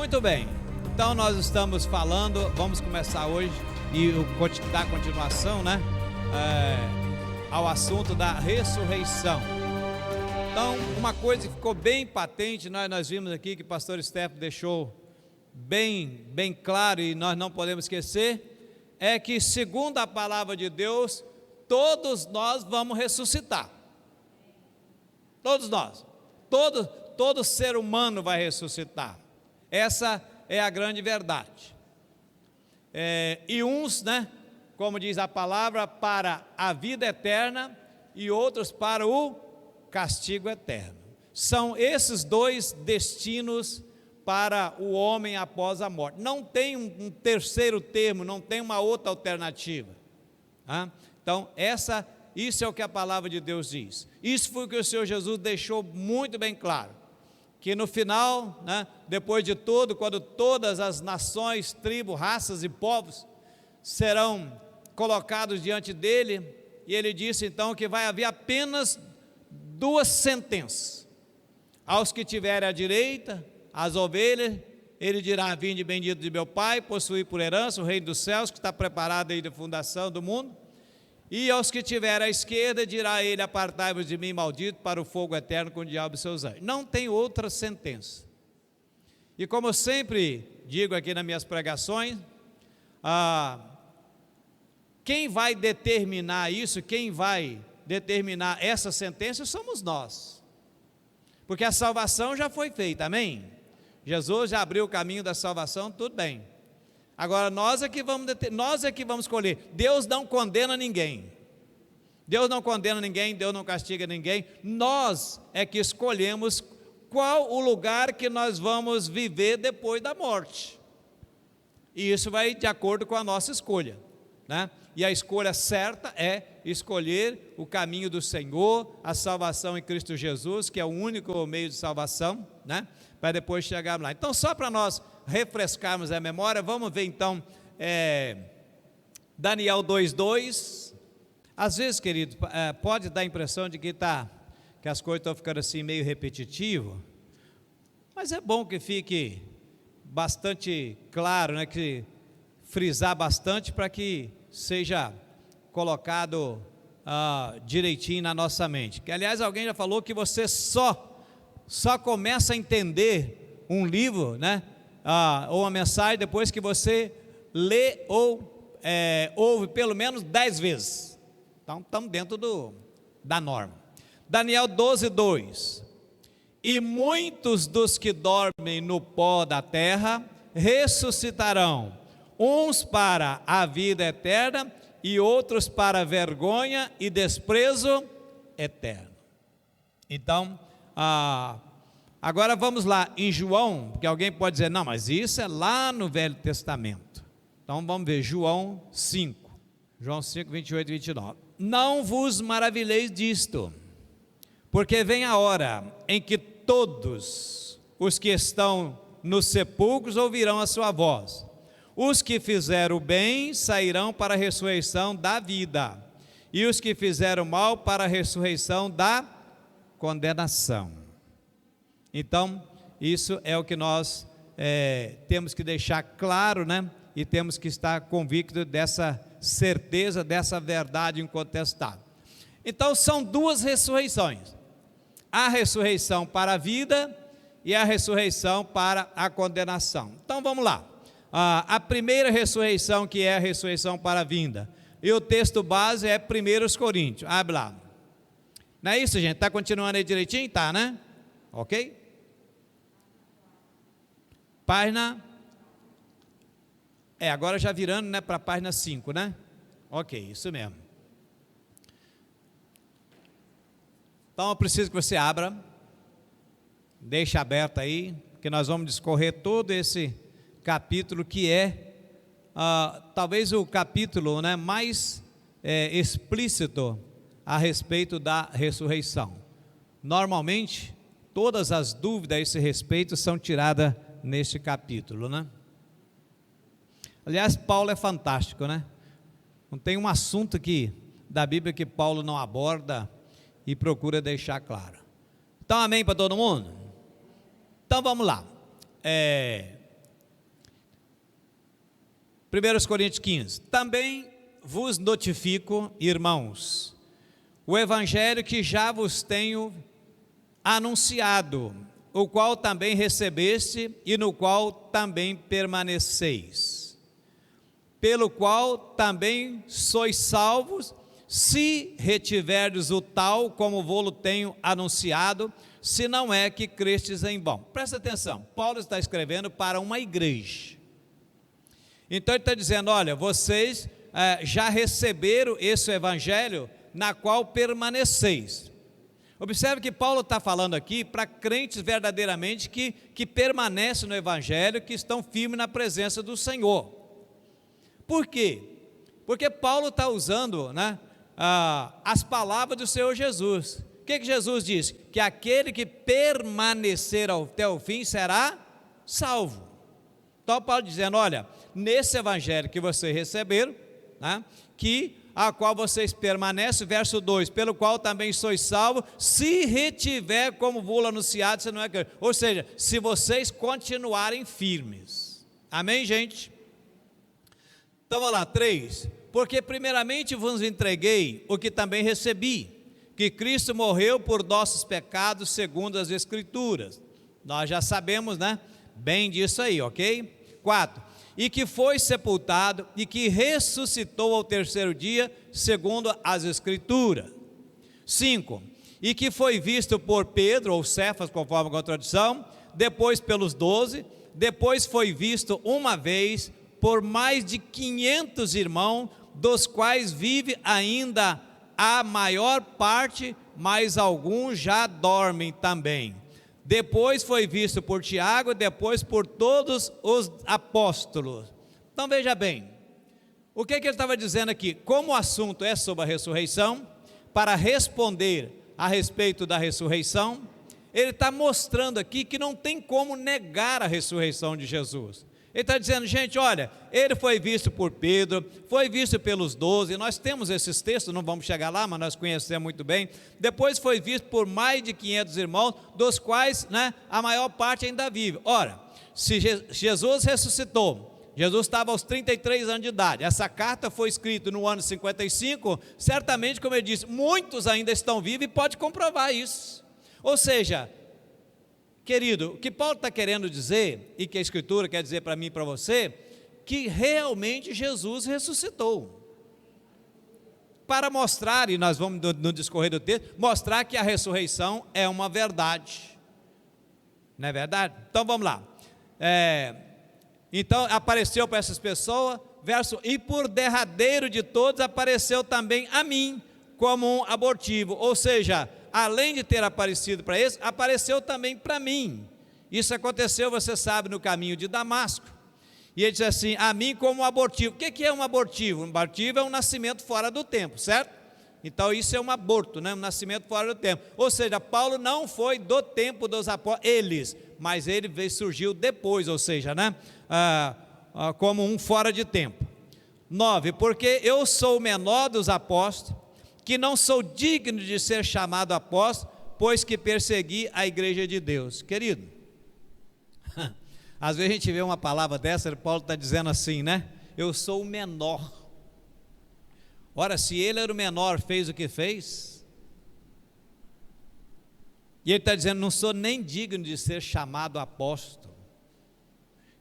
Muito bem, então nós estamos falando, vamos começar hoje e dar continuação, né, ao assunto da ressurreição. Então, uma coisa que ficou bem patente, nós vimos aqui que o pastor Steph deixou bem claro e nós não podemos esquecer, é que segundo a palavra de Deus, todos nós vamos ressuscitar. Todos nós, todo ser humano vai ressuscitar. Essa é a grande verdade. E uns, né, como diz a palavra, para a vida eterna e outros para o castigo eterno. São esses dois destinos para o homem após a morte. Não tem um terceiro termo, não tem uma outra alternativa. Então, isso é o que a palavra de Deus diz. Isso foi o que o Senhor Jesus deixou muito bem claro. Que no final, né, depois de tudo, quando todas as nações, tribos, raças e povos serão colocados diante dele, e ele disse então que vai haver apenas duas sentenças. Aos que tiverem à direita, as ovelhas, ele dirá: vinde bendito de meu Pai, possuí por herança o reino dos céus, que está preparado desde a fundação do mundo. E aos que tiverem à esquerda, dirá ele: apartai-vos de mim, maldito, para o fogo eterno com o diabo e seus anjos. Não tem outra sentença. E como eu sempre digo aqui nas minhas pregações, quem vai determinar isso, quem vai determinar essa sentença, somos nós. Porque a salvação já foi feita, amém? Jesus já abriu o caminho da salvação, tudo bem. Agora nós é que vamos escolher. Deus não condena ninguém. Deus não condena ninguém, Deus não castiga ninguém. Nós é que escolhemos qual o lugar que nós vamos viver depois da morte. E isso vai de acordo com a nossa escolha, né? E a escolha certa é escolher o caminho do Senhor, a salvação em Cristo Jesus, que é o único meio de salvação, né? Para depois chegarmos lá. Então, só para nós refrescarmos a memória, vamos ver então Daniel 2:2. Às vezes, querido, pode dar a impressão de que as coisas estão ficando assim meio repetitivo, mas é bom que fique bastante claro, né, que frisar bastante para que seja colocado direitinho na nossa mente. Que aliás alguém já falou que você só começa a entender um livro, né, ou uma mensagem depois que você lê ou ouve pelo menos 10 vezes. Então estamos dentro da norma. Daniel 12:2. E muitos dos que dormem no pó da terra ressuscitarão, uns para a vida eterna e outros para vergonha e desprezo eterno. Então, agora vamos lá em João, porque alguém pode dizer: não, mas isso é lá no Velho Testamento. Então vamos ver João 5, 28 e 29. Não vos maravilheis disto, porque vem a hora em que todos os que estão nos sepulcros ouvirão a sua voz. Os que fizeram o bem sairão para a ressurreição da vida, e os que fizeram o mal para a ressurreição da condenação. Então, isso é o que nós temos que deixar claro, né? E temos que estar convictos dessa certeza, dessa verdade incontestável. Então, são duas ressurreições: a ressurreição para a vida e a ressurreição para a condenação. Então, vamos lá. A primeira ressurreição, que é a ressurreição para a vinda, e o texto base é 1 Coríntios, abre lá. Não é isso, gente? Está continuando aí direitinho? Tá, né? Ok? Página, agora já virando, né, para a página 5, né? Ok, isso mesmo. Então eu preciso que você abra, deixe aberto aí, que nós vamos discorrer todo esse capítulo, que é talvez o capítulo, né, mais explícito a respeito da ressurreição. Normalmente todas as dúvidas a esse respeito são tiradas neste capítulo, né? Aliás, Paulo é fantástico, né? Não tem um assunto da Bíblia que Paulo não aborda e procura deixar claro. Então, amém para todo mundo? Então vamos lá. 1 Coríntios 15, também vos notifico, irmãos, o evangelho que já vos tenho anunciado, o qual também recebeste e no qual também permaneceis, pelo qual também sois salvos, se retiverdes o tal como vou-lo tenho anunciado, se não é que crestes em vão. Presta atenção, Paulo está escrevendo para uma igreja, então ele está dizendo, olha, vocês já receberam esse evangelho na qual permaneceis. Observe que Paulo está falando aqui para crentes verdadeiramente que permanecem no evangelho, que estão firmes na presença do Senhor. Por quê? Porque Paulo está usando, as palavras do Senhor Jesus. O que Jesus disse? Que aquele que permanecer até o fim será salvo. Então Paulo dizendo, olha, nesse evangelho que vocês receberam, a qual vocês permanecem, verso 2, pelo qual também sois salvos, se retiver como vou anunciado, se não é que... Ou seja, se vocês continuarem firmes. Amém, gente? Então vamos lá, 3, porque primeiramente vos entreguei o que também recebi, que Cristo morreu por nossos pecados segundo as Escrituras. Nós já sabemos, bem disso aí, ok? 4, e que foi sepultado e que ressuscitou ao terceiro dia, segundo as Escrituras. 5, e que foi visto por Pedro, ou Cefas, conforme a tradição, depois pelos 12, depois foi visto uma vez por mais de 500 irmãos, dos quais vive ainda a maior parte, mas alguns já dormem também. Depois foi visto por Tiago, depois por todos os apóstolos. Então veja bem, o que ele estava dizendo aqui? Como o assunto é sobre a ressurreição, para responder a respeito da ressurreição, ele está mostrando aqui que não tem como negar a ressurreição de Jesus. Ele está dizendo, gente, olha, ele foi visto por Pedro, foi visto pelos 12, nós temos esses textos, não vamos chegar lá, mas nós conhecemos muito bem. Depois foi visto por mais de 500 irmãos, dos quais a maior parte ainda vive. Ora, se Jesus ressuscitou, Jesus estava aos 33 anos de idade, essa carta foi escrita no ano 55, certamente, como ele disse, muitos ainda estão vivos e pode comprovar isso. Ou seja, querido, o que Paulo está querendo dizer, e que a Escritura quer dizer para mim e para você, que realmente Jesus ressuscitou, para mostrar, e nós vamos no discorrer do texto, mostrar que a ressurreição é uma verdade, não é verdade? Então vamos lá, então apareceu para essas pessoas, e por derradeiro de todos apareceu também a mim, como um abortivo, ou seja, além de ter aparecido para eles, apareceu também para mim. Isso aconteceu, você sabe, no caminho de Damasco. E ele diz assim, a mim como um abortivo. O que é um abortivo? Um abortivo é um nascimento fora do tempo, certo? Então isso é um aborto, um nascimento fora do tempo. Ou seja, Paulo não foi do tempo dos apóstolos, mas ele surgiu depois, ou seja, como um fora de tempo. 9, porque eu sou o menor dos apóstolos, que não sou digno de ser chamado apóstolo, pois que persegui a igreja de Deus. Querido, às vezes a gente vê uma palavra dessa, Paulo está dizendo assim, eu sou o menor. Ora, se ele era o menor, fez o que fez, e ele está dizendo, não sou nem digno de ser chamado apóstolo.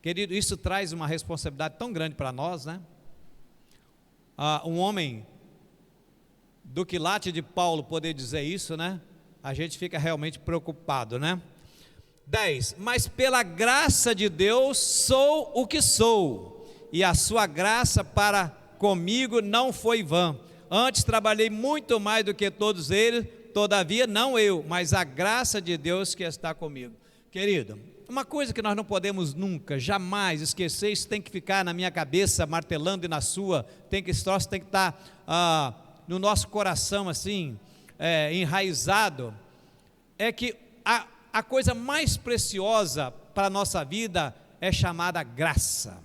Querido, isso traz uma responsabilidade tão grande para nós, um homem do quilate de Paulo poder dizer isso, a gente fica realmente preocupado, 10, mas pela graça de Deus sou o que sou, e a sua graça para comigo não foi vã, antes trabalhei muito mais do que todos eles, todavia não eu, mas a graça de Deus que está comigo. Querido, uma coisa que nós não podemos nunca, jamais esquecer, isso tem que ficar na minha cabeça, martelando e na sua, esse troço tem que estar no nosso coração assim, enraizado, é que a coisa mais preciosa para a nossa vida é chamada graça.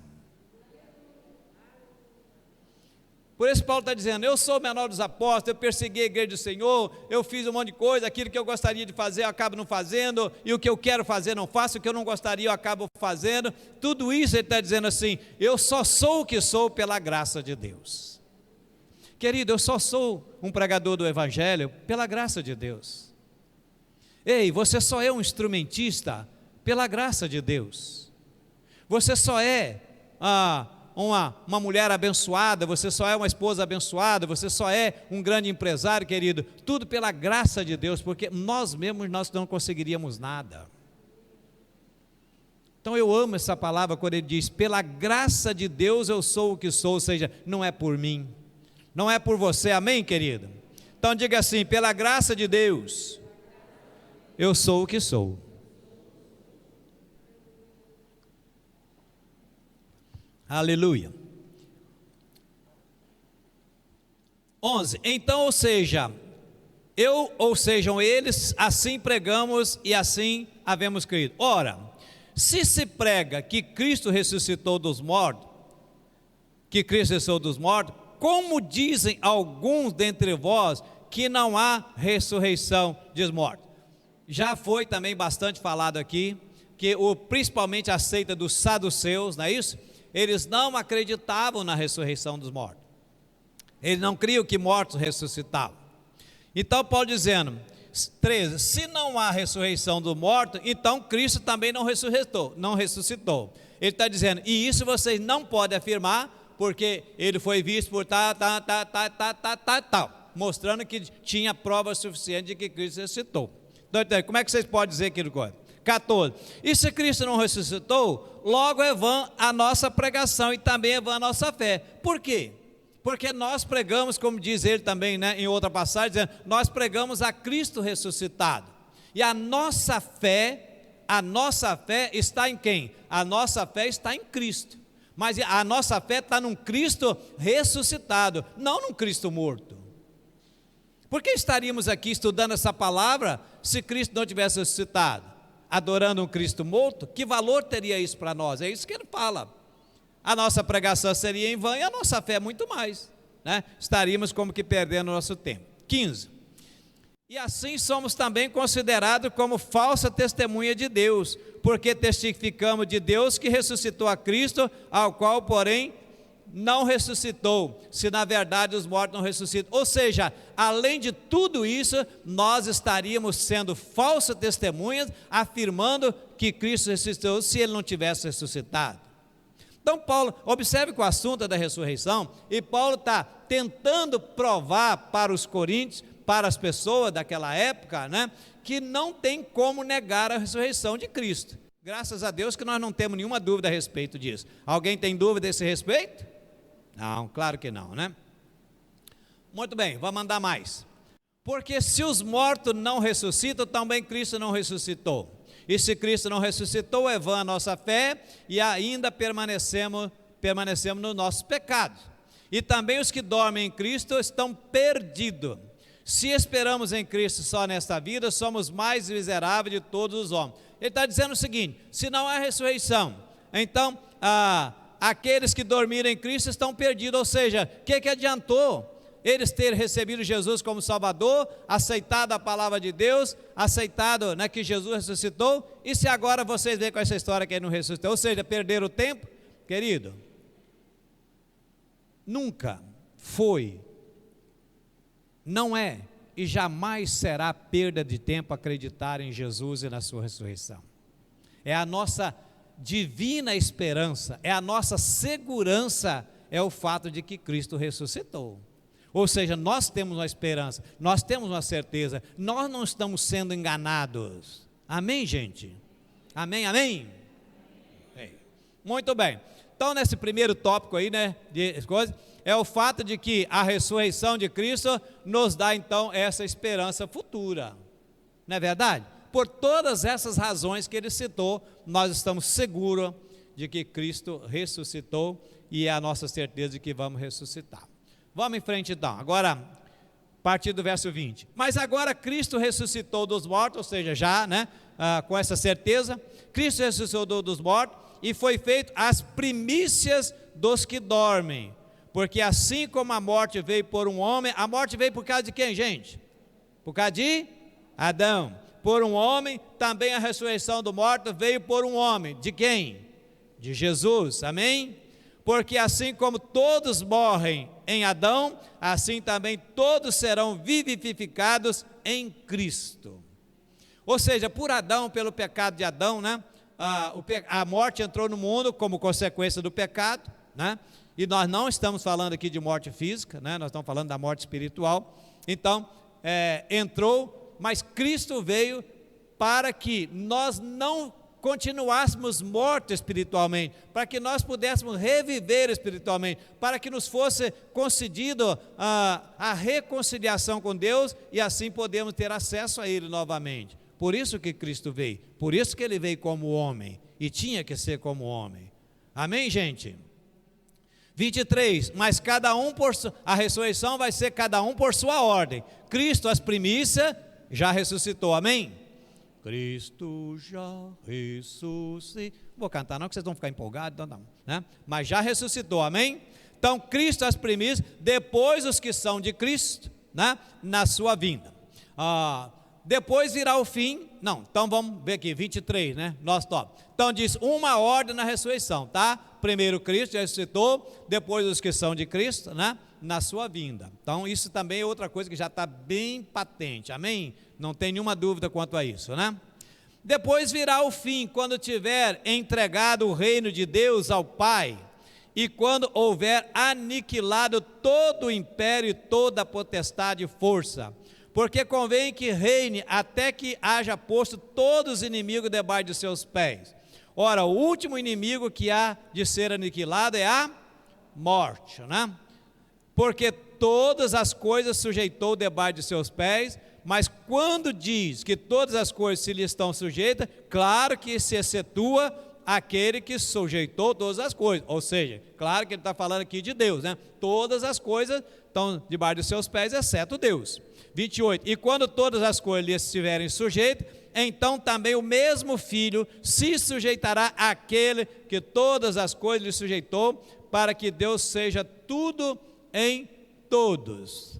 Por isso Paulo está dizendo, eu sou o menor dos apóstolos, eu persegui a igreja do Senhor, eu fiz um monte de coisa, aquilo que eu gostaria de fazer eu acabo não fazendo, e o que eu quero fazer não faço, o que eu não gostaria eu acabo fazendo. Tudo isso ele está dizendo assim, eu só sou o que sou pela graça de Deus. Querido, eu só sou um pregador do Evangelho pela graça de Deus. Ei, você só é um instrumentista pela graça de Deus. Você só é uma mulher abençoada, você só é uma esposa abençoada, você só é um grande empresário, querido, tudo pela graça de Deus, porque nós mesmos nós não conseguiríamos nada. Então eu amo essa palavra quando ele diz, pela graça de Deus eu sou o que sou, ou seja, não é por mim, não é por você, amém, querido? Então diga assim, pela graça de Deus, eu sou o que sou. Aleluia. 11. Então, ou sejam eles, assim pregamos e assim havemos crido. Ora, se prega que Cristo ressuscitou dos mortos, como dizem alguns dentre vós que não há ressurreição dos mortos? Já foi também bastante falado aqui, que principalmente a seita dos saduceus, não é isso? Eles não acreditavam na ressurreição dos mortos. Eles não criam que mortos ressuscitavam. Então Paulo dizendo, 13, se não há ressurreição do morto, então Cristo também não ressuscitou. Ele está dizendo, e isso vocês não podem afirmar, porque ele foi visto por tal, mostrando que tinha prova suficiente de que Cristo ressuscitou. Então, como é que vocês podem dizer aquilo? 14, e se Cristo não ressuscitou, logo é vã a nossa pregação e também é vã a nossa fé. Por quê? Porque nós pregamos, como diz ele também, né, em outra passagem, dizendo, nós pregamos a Cristo ressuscitado. E a nossa fé está em quem? A nossa fé está em Cristo. Mas a nossa fé está num Cristo ressuscitado, não num Cristo morto. Por que estaríamos aqui estudando essa palavra se Cristo não tivesse ressuscitado? Adorando um Cristo morto? Que valor teria isso para nós? É isso que ele fala. A nossa pregação seria em vão e a nossa fé muito mais, né? Estaríamos como que perdendo o nosso tempo. 15. E assim somos também considerados como falsa testemunha de Deus, porque testificamos de Deus que ressuscitou a Cristo, ao qual, porém, não ressuscitou, se na verdade os mortos não ressuscitam. Ou seja, além de tudo isso, nós estaríamos sendo falsas testemunhas, afirmando que Cristo ressuscitou, se ele não tivesse ressuscitado. Então Paulo, observe que o assunto é da ressurreição, e Paulo está tentando provar para os coríntios, para as pessoas daquela época, né, que não tem como negar a ressurreição de Cristo. Graças a Deus que nós não temos nenhuma dúvida a respeito disso. Alguém tem dúvida a esse respeito? Não, claro que não, né? Muito bem, vamos andar mais. Porque se os mortos não ressuscitam, também Cristo não ressuscitou. E se Cristo não ressuscitou, é vã a nossa fé e ainda permanecemos nos nossos pecados. E também os que dormem em Cristo estão perdidos. Se esperamos em Cristo só nesta vida, somos mais miseráveis de todos os homens. Ele está dizendo o seguinte, se não há ressurreição, então aqueles que dormiram em Cristo estão perdidos. Ou seja, o que adiantou eles terem recebido Jesus como Salvador, aceitado a palavra de Deus, aceitado, né, que Jesus ressuscitou, e se agora vocês veem com essa história que ele não ressuscitou, ou seja, perderam o tempo? Querido, nunca foi, não é e jamais será perda de tempo acreditar em Jesus e na sua ressurreição. É a nossa divina esperança, é a nossa segurança, é o fato de que Cristo ressuscitou. Ou seja, nós temos uma esperança, nós temos uma certeza, nós não estamos sendo enganados. Amém, gente? Amém, amém? Muito bem. Então, nesse primeiro tópico aí, né, de coisas, é o fato de que a ressurreição de Cristo nos dá, então, essa esperança futura. Não é verdade? Por todas essas razões que ele citou, nós estamos seguros de que Cristo ressuscitou e é a nossa certeza de que vamos ressuscitar. Vamos em frente então, agora, a partir do verso 20. Mas agora Cristo ressuscitou dos mortos, ou seja, já, né, com essa certeza, Cristo ressuscitou dos mortos e foi feito as primícias dos que dormem. Porque assim como a morte veio por um homem, a morte veio por causa de quem, gente? Por causa de Adão. Por um homem, também a ressurreição do morto veio por um homem. De quem? De Jesus, amém? Porque assim como todos morrem em Adão, assim também todos serão vivificados em Cristo. Ou seja, por Adão, pelo pecado de Adão, né? A morte entrou no mundo como consequência do pecado, né? E nós não estamos falando aqui de morte física, né? Nós estamos falando da morte espiritual. Então, entrou, mas Cristo veio para que nós não continuássemos mortos espiritualmente, para que nós pudéssemos reviver espiritualmente, para que nos fosse concedido a reconciliação com Deus e assim podemos ter acesso a Ele novamente. Por isso que Cristo veio, por isso que Ele veio como homem e tinha que ser como homem. Amém, gente? 23, mas cada um a ressurreição vai ser cada um por sua ordem. Cristo, as primícias, já ressuscitou, amém? Cristo já ressuscitou. Vou cantar não, que vocês vão ficar empolgados, então não, né? Mas já ressuscitou, amém? Então, Cristo, as primícias, depois os que são de Cristo, né? Na sua vinda. Depois virá o fim, não, então vamos ver aqui, 23, né, nosso top. Então diz, uma ordem na ressurreição, tá? Primeiro Cristo ressuscitou, depois os que são de Cristo, né, na sua vinda. Então isso também é outra coisa que já está bem patente, amém? Não tem nenhuma dúvida quanto a isso, né? Depois virá o fim, quando tiver entregado o reino de Deus ao Pai, e quando houver aniquilado todo o império e toda a potestade e força, porque convém que reine até que haja posto todos os inimigos debaixo de seus pés. Ora, o último inimigo que há de ser aniquilado é a morte, né? Porque todas as coisas sujeitou debaixo de seus pés, mas quando diz que todas as coisas se lhe estão sujeitas, claro que se excetua aquele que sujeitou todas as coisas, ou seja, claro que ele está falando aqui de Deus, né? Todas as coisas estão debaixo dos seus pés, exceto Deus. 28, e quando todas as coisas lhe estiverem sujeitas, então também o mesmo Filho se sujeitará àquele que todas as coisas lhe sujeitou, para que Deus seja tudo em todos.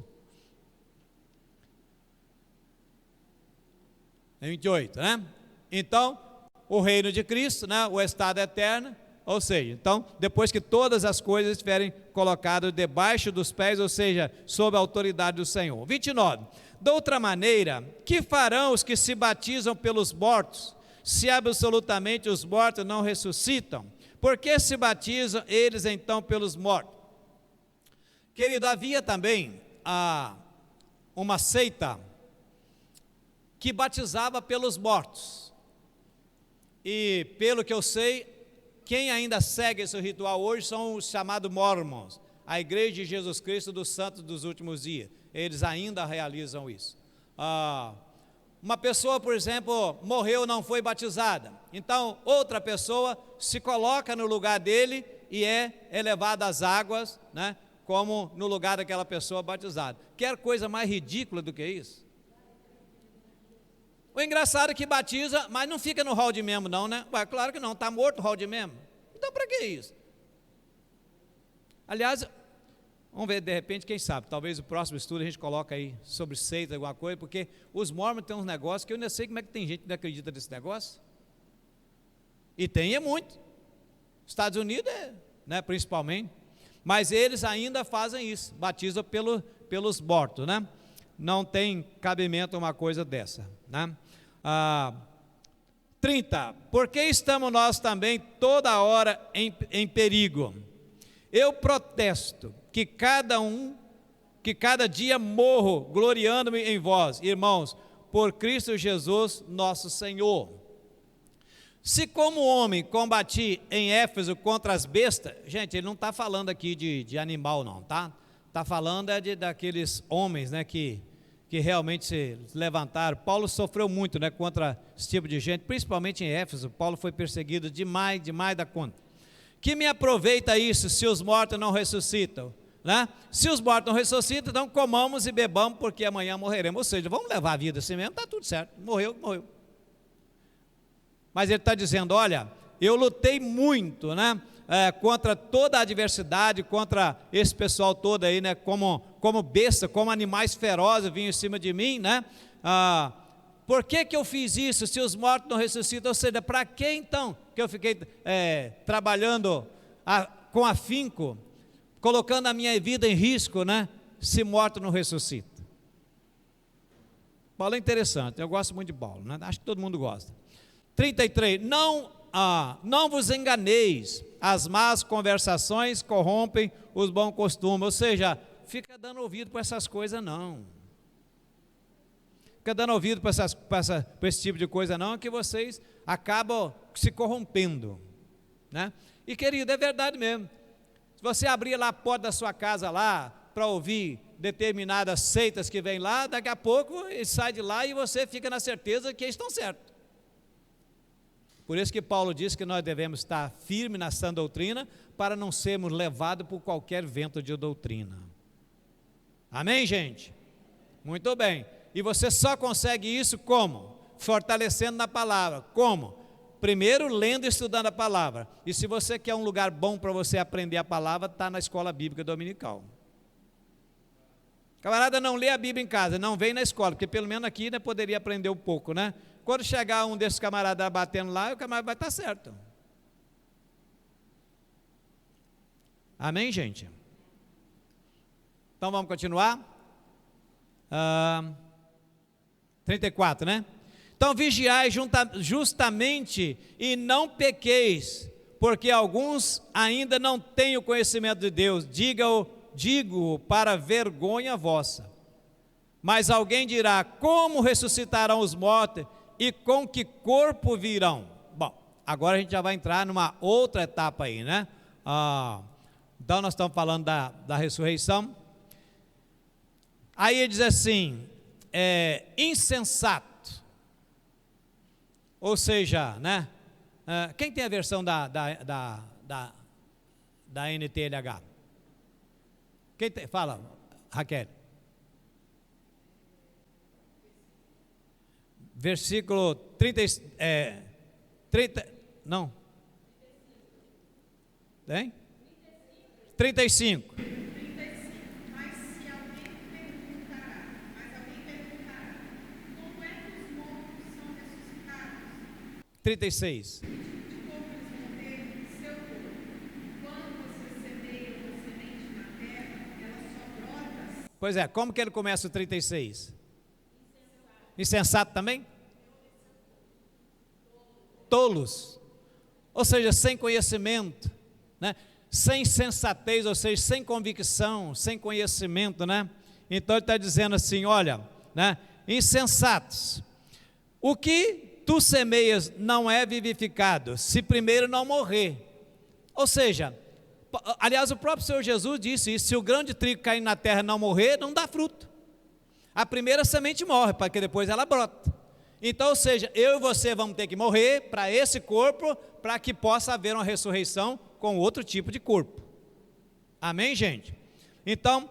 28, né? Então, o reino de Cristo, né? O estado eterno, ou seja, então, depois que todas as coisas estiverem colocadas debaixo dos pés, ou seja, sob a autoridade do Senhor. 29. De outra maneira, que farão os que se batizam pelos mortos, se absolutamente os mortos não ressuscitam? Por que se batizam eles então pelos mortos? Querido, havia também uma seita que batizava pelos mortos. E pelo que eu sei, quem ainda segue esse ritual hoje são os chamados Mormons, a Igreja de Jesus Cristo dos Santos dos Últimos Dias. Eles ainda realizam isso. Uma pessoa, por exemplo, morreu, não foi batizada. Então, outra pessoa se coloca no lugar dele e é elevada às águas, né, como no lugar daquela pessoa batizada. Quer coisa mais ridícula do que isso? O engraçado é que batiza, mas não fica no hall de membro não, né? Ué, claro que não, está morto o hall de membro. Então para que isso? Aliás, vamos ver de repente, quem sabe, talvez o próximo estudo a gente coloca aí sobre seita, alguma coisa, porque os mormons têm uns negócios que eu não sei como é que tem gente que não acredita nesse negócio. E tem muito. Estados Unidos, né, principalmente. Mas eles ainda fazem isso, batizam pelos mortos, né? Não tem cabimento uma coisa dessa, né? 30. Porque estamos nós também toda hora em perigo? Eu protesto que cada dia morro gloriando-me em vós, irmãos, por Cristo Jesus nosso Senhor. Se como homem combati em Éfeso contra as bestas, gente, ele não está falando aqui de animal não, tá? Está falando daqueles homens, né, que realmente se levantaram. Paulo sofreu muito, né, contra esse tipo de gente, principalmente em Éfeso. Paulo foi perseguido demais da conta. Que me aproveita isso se os mortos não ressuscitam, né? Se os mortos não ressuscitam, então comamos e bebamos, porque amanhã morreremos. Ou seja, vamos levar a vida assim mesmo, está tudo certo, morreu. Mas ele está dizendo, olha, eu lutei muito, né, contra toda a adversidade, contra esse pessoal todo aí, né, como besta, como animais ferozes vinham em cima de mim, né? Por que eu fiz isso se os mortos não ressuscitam? Ou seja, para que então que eu fiquei trabalhando com afinco, colocando a minha vida em risco, né, se morto não ressuscita? Paulo é interessante, eu gosto muito de Paulo, né? Acho que todo mundo gosta. 33, não vos enganeis, as más conversações corrompem os bons costumes. Ou seja, fica dando ouvido para essas coisas não. Fica dando ouvido para esse tipo de coisa não, que vocês acabam se corrompendo, né? E querido, é verdade mesmo. Se você abrir lá a porta da sua casa lá, para ouvir determinadas seitas que vêm lá, daqui a pouco ele sai de lá e você fica na certeza que eles estão certos. Por isso que Paulo diz que nós devemos estar firmes na sã doutrina, para não sermos levados por qualquer vento de doutrina. Amém, gente? Muito bem. E você só consegue isso como? Fortalecendo na palavra. Como? Primeiro, lendo e estudando a palavra. E se você quer um lugar bom para você aprender a palavra, está na escola bíblica dominical. Camarada não lê a Bíblia em casa, não vem na escola, porque pelo menos aqui, né, poderia aprender um pouco, né? Quando chegar um desses camaradas batendo lá, o camarada vai estar certo. Amém, gente? Então vamos continuar? 34, né? Então vigiai justamente e não pequeis, porque alguns ainda não têm o conhecimento de Deus. Digo para vergonha vossa. Mas alguém dirá: como ressuscitarão os mortos e com que corpo virão? Bom, agora a gente já vai entrar numa outra etapa aí, né? Então nós estamos falando da ressurreição. Aí ele diz assim, insensato. Ou seja, né? Quem tem a versão da NTLH? Quem tem? Fala, Raquel. Versículo 30, não. Tem? 35. Mas se alguém perguntará, como é que os mortos são ressuscitados? 36. Como eles morreram em seu corpo. Quando você semeia uma semente na terra, ela só brota. Pois é, como que ele começa o 36? Insensato também? Tolos. Ou seja, sem conhecimento, né? Sem sensatez, ou seja, sem convicção, sem conhecimento, né? Então ele está dizendo assim, olha, né? Insensatos, o que tu semeias não é vivificado, se primeiro não morrer. Ou seja, aliás, o próprio Senhor Jesus disse isso: se o grão de trigo cair na terra e não morrer, não dá fruto. A primeira semente morre, para que depois ela brota. Então, ou seja, eu e você vamos ter que morrer para esse corpo, para que possa haver uma ressurreição com outro tipo de corpo. Amém, gente? Então,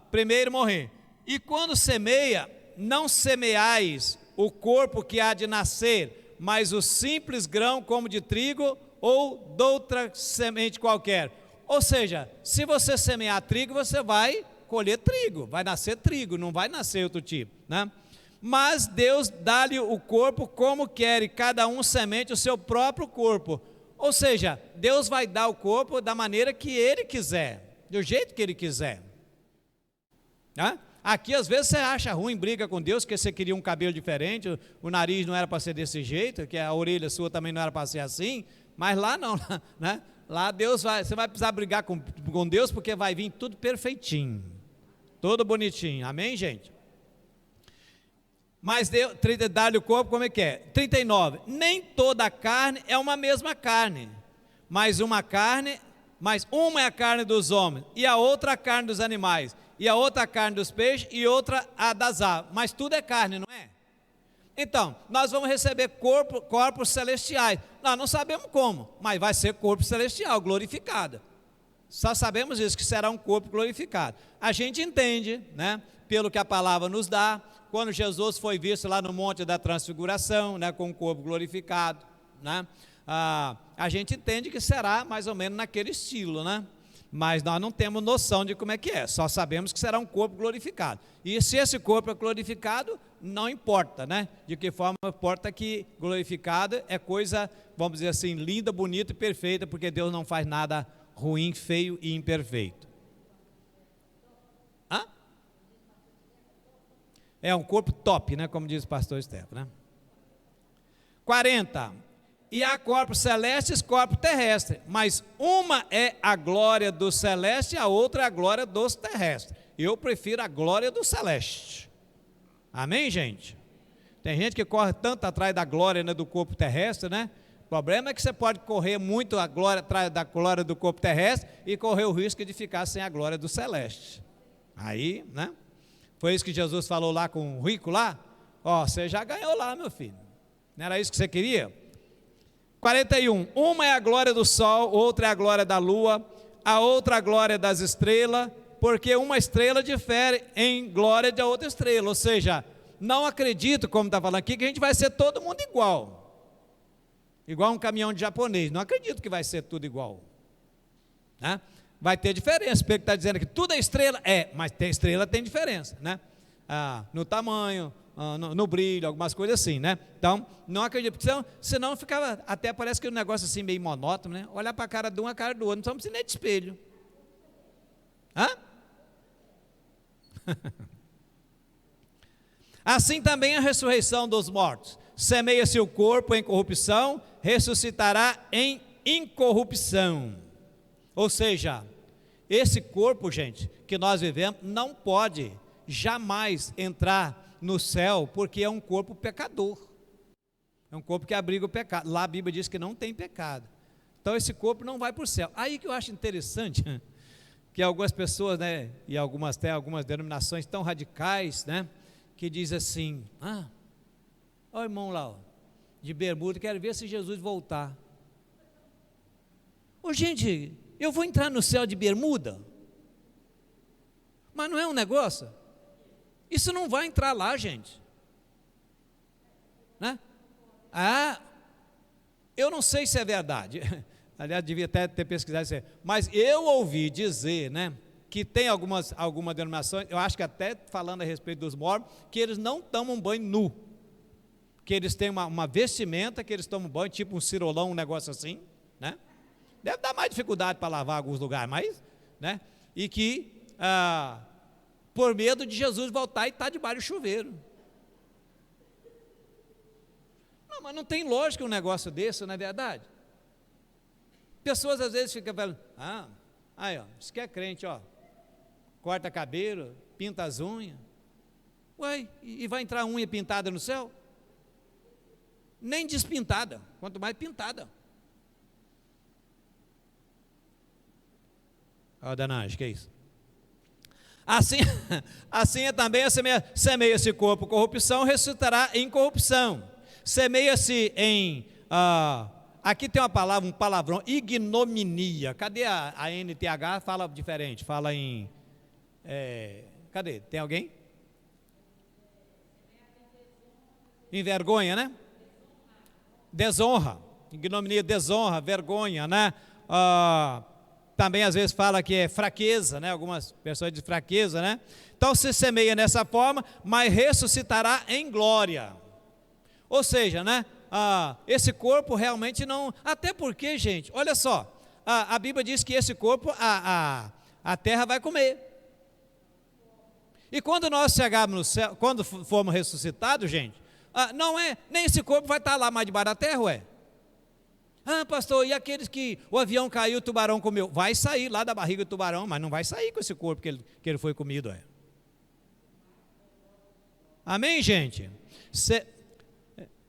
primeiro morrer. E quando semeia, não semeais o corpo que há de nascer, mas o simples grão como de trigo ou de outra semente qualquer. Ou seja, se você semear trigo, você vai colher trigo, vai nascer trigo, não vai nascer outro tipo, né? Mas Deus dá-lhe o corpo como quer, e cada um semente o seu próprio corpo. Ou seja, Deus vai dar o corpo da maneira que Ele quiser, do jeito que Ele quiser, né? Aqui às vezes você acha ruim, briga com Deus, porque você queria um cabelo diferente, o nariz não era para ser desse jeito, que a orelha sua também não era para ser assim, mas lá não, né? Lá Deus você vai precisar brigar com Deus, porque vai vir tudo perfeitinho, todo bonitinho, amém, gente? Mas Deus dá-lhe o corpo como é que é? 39, nem toda a carne é uma mesma carne, mas uma é a carne dos homens, e a outra a carne dos animais, e a outra a carne dos peixes, e outra a das aves, mas tudo é carne, não é? Então, nós vamos receber corpos celestiais, nós não sabemos como, mas vai ser corpo celestial, glorificado, só sabemos isso, que será um corpo glorificado. A gente entende, né, pelo que a palavra nos dá, quando Jesus foi visto lá no Monte da Transfiguração, né, com o corpo glorificado, né, a gente entende que será mais ou menos naquele estilo, né? Mas nós não temos noção de como é que é, só sabemos que será um corpo glorificado. E se esse corpo é glorificado, não importa, né? De que forma importa que glorificado é coisa, vamos dizer assim, linda, bonita e perfeita, porque Deus não faz nada ruim, feio e imperfeito. Hã? É um corpo top, né? Como diz o pastor Estevão, né? 40. E há corpos celestes e corpos terrestres, mas uma é a glória do celeste e a outra é a glória dos terrestres. Eu prefiro a glória do celeste. Amém, gente? Tem gente que corre tanto atrás da glória, né, do corpo terrestre, né? O problema é que você pode correr muito atrás da glória do corpo terrestre e correr o risco de ficar sem a glória do celeste. Aí, né? Foi isso que Jesus falou lá com o rico lá. Ó, você já ganhou lá, meu filho. Não era isso que você queria? 41, uma é a glória do sol, outra é a glória da lua, a outra a glória das estrelas, porque uma estrela difere em glória da outra estrela, ou seja, não acredito, como está falando aqui, que a gente vai ser todo mundo igual um caminhão de japonês, não acredito que vai ser tudo igual, né? Vai ter diferença, porque ele está dizendo que tudo é estrela, mas estrela tem diferença, né? No tamanho, no brilho, algumas coisas assim, né? Então, não acredito, porque senão ficava, até parece que um negócio assim meio monótono, né? Olhar para a cara de um, a cara do outro, não precisa nem de espelho. Assim também a ressurreição dos mortos. Semeia-se o corpo em corrupção, ressuscitará em incorrupção. Ou seja, esse corpo, gente, que nós vivemos, não pode jamais entrar no céu, porque é um corpo pecador, é um corpo que abriga o pecado. Lá a Bíblia diz que não tem pecado, então esse corpo não vai para o céu. Aí que eu acho interessante, que algumas pessoas, né, e algumas denominações tão radicais, né, que diz assim, ó o irmão lá, ó, de bermuda, quero ver se Jesus voltar. Gente, eu vou entrar no céu de bermuda? Mas não é um negócio? Isso não vai entrar lá, gente, né? Eu não sei se é verdade, aliás, devia até ter pesquisado isso aí, mas eu ouvi dizer, né, que tem algumas denominações, eu acho que até falando a respeito dos mormons, que eles não tomam banho nu, que eles têm uma vestimenta que eles tomam banho, tipo um cirolão, um negócio assim, né? Deve dar mais dificuldade para lavar alguns lugares, mas, né? E que, por medo de Jesus voltar e estar debaixo do chuveiro. Não, mas não tem lógica um negócio desse, não é verdade? Pessoas às vezes ficam falando, aí ó, isso que é crente, ó, corta cabelo, pinta as unhas. Uai, e vai entrar unha pintada no céu? Nem despintada, quanto mais pintada. Ó, Danage, que é isso? Assim é também semeia-se corpo corrupção, ressuscitará em corrupção. Semeia-se em, aqui tem uma palavra, um palavrão, ignominia. Cadê a NTH? Fala diferente, fala em, cadê? Tem alguém? Envergonha, né? Desonra, ignominia, desonra, vergonha, né? Também às vezes fala que é fraqueza, né? Algumas pessoas dizem fraqueza, né? Então se semeia nessa forma, mas ressuscitará em glória. Ou seja, né? Esse corpo realmente não, até porque, gente, olha só, a Bíblia diz que esse corpo a terra vai comer. E quando nós chegarmos no céu, quando formos ressuscitados, gente, não é, nem esse corpo vai estar lá mais debaixo da terra, ué. Pastor, e aqueles que o avião caiu, o tubarão comeu? Vai sair lá da barriga do tubarão, mas não vai sair com esse corpo que ele foi comido, ué. Amém, gente?